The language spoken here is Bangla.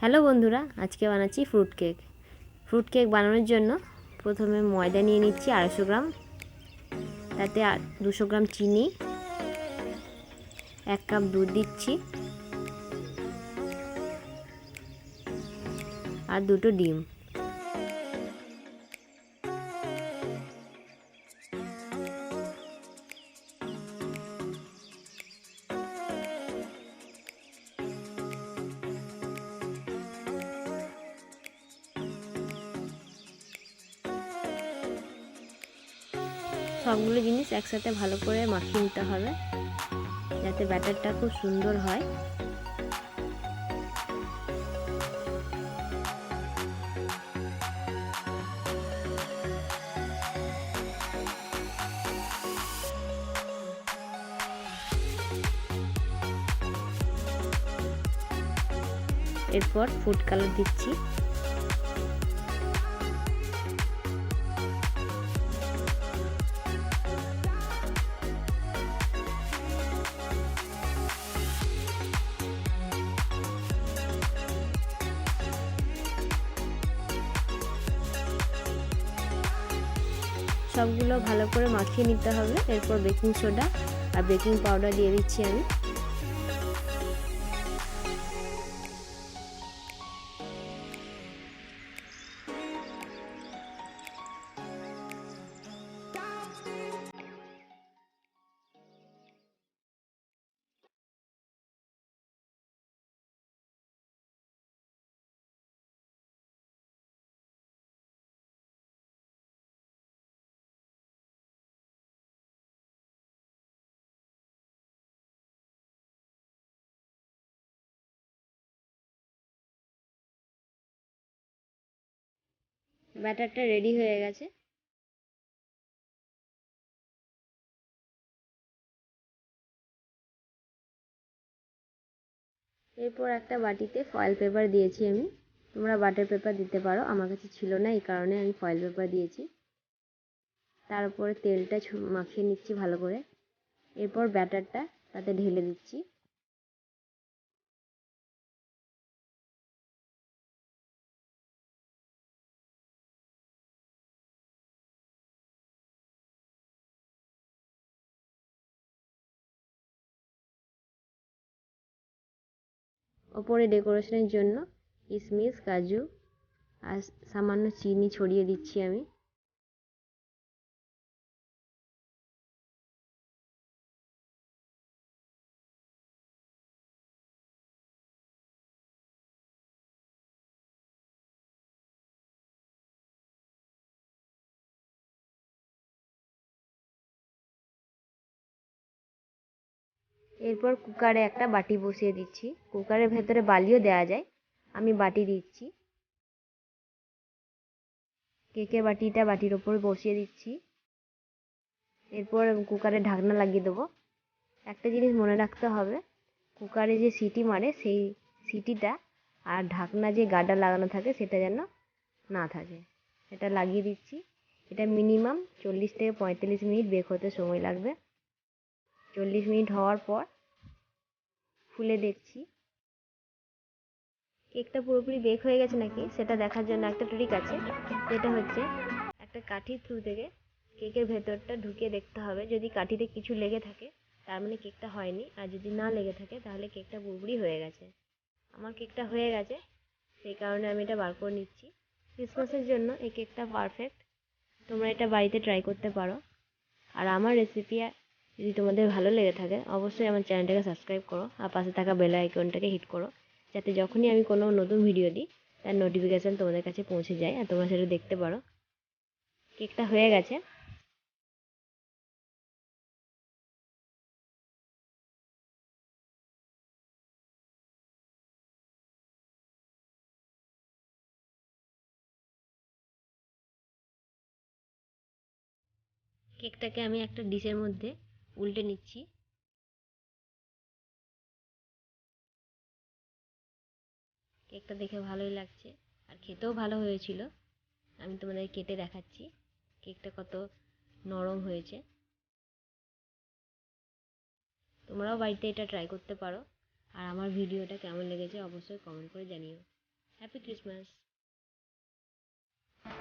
হ্যালো বন্ধুরা, আজকে বানাচ্ছি ফ্রুট কেক বানানোর জন্য প্রথমে ময়দা নিয়ে নিচ্ছি 250 গ্রাম, তাতে 200 গ্রাম চিনি, 1 কাপ দুধ দিচ্ছি আর 2টো ডিম। সবগুলো জিনিস একসাথে ভালো করে মাখিয়ে নিতে হবে যাতে ব্যাটারটা খুব সুন্দর হয়। এরপর ফুড কালার দিচ্ছি, সবগুলো ভালো করে মাখিয়ে নিতে হবে। এরপর বেকিং সোডা আর বেকিং পাউডার দিয়ে দিচ্ছি আমি। ব্যাটারটা রেডি হয়ে গেছে। এরপর একটা বাটিতে ফয়েল পেপার দিয়েছি আমি, তোমরা বাটার পেপার দিতে পারো, আমার কাছে ছিল না এই কারণে আমি ফয়েল পেপার দিয়েছি। তার উপরে তেলটা মাখিয়ে নিচ্ছি ভালো করে। এরপর ব্যাটারটা তাতে ঢেলে দিচ্ছি। ওপরে ডেকোরেশনের জন্য কিশমিশ, কাজু আর সামান্য চিনি ছড়িয়ে দিচ্ছি আমি। এরপর কুকারে একটা বাটি বসিয়ে দিচ্ছি, কুকারের ভেতরে বালিও দেওয়া যায়, আমি বাটি দিচ্ছি। কেকের বাটির ওপর বসিয়ে দিচ্ছি। এরপর কুকারে ঢাকনা লাগিয়ে দেবো। একটা জিনিস মনে রাখতে হবে, কুকারে যে সিটি মারে সেই সিটিটা আর ঢাকনা যে গার্ডার লাগানো থাকে সেটা যেন না থাকে। এটা লাগিয়ে দিচ্ছি। এটা মিনিমাম 40 থেকে 45 মিনিট বেক হতে সময় লাগবে। 40 মিনিট হওয়ার পর খুলে দেখছি কেকটা পুরোপুরি বেক হয়ে গেছে নাকি সেটা দেখার জন্য একটা ট্রিক আছে, যেটা হচ্ছে একটা কাঠির থ্রু থেকে কেকের ভেতরটা ঢুকিয়ে দেখতে হবে। যদি কাঠিতে কিছু লেগে থাকে তার মানে কেকটা হয়নি, আর যদি না লেগে থাকে তাহলে কেকটা পুরোপুরি হয়ে গেছে। আমার কেকটা হয়ে গেছে, সেই কারণে আমি এটা বার করে নিচ্ছি। ক্রিসমাসের জন্য এই কেকটা পারফেক্ট। তোমরা এটা বাড়িতে ট্রাই করতে পারো। আর আমার রেসিপি যদি তোমাদের ভালো লেগে থাকে অবশ্যই আমার চ্যানেলটাকে সাবস্ক্রাইব করো আর পাশে থাকা বেল আইকনটাকে হিট করো, যাতে যখনই আমি কোনো নতুন ভিডিও দিই তার নোটিফিকেশান তোমাদের কাছে পৌঁছে যায় আর তোমরা সেটা দেখতে পারো। কেকটা হয়ে গেছে। কেকটাকে আমি একটা ডিশের মধ্যে উল্টে নিচ্ছি। কেকটা দেখে ভালোই লাগছে আর খেতেও ভালো হয়েছিল। আমি তোমাদের কেটে দেখাচ্ছি কেকটা কত নরম হয়েছে। তোমরাও বাড়িতে এটা ট্রাই করতে পারো। আর আমার ভিডিওটা কেমন লেগেছে অবশ্যই কমেন্ট করে জানিও। Happy Christmas.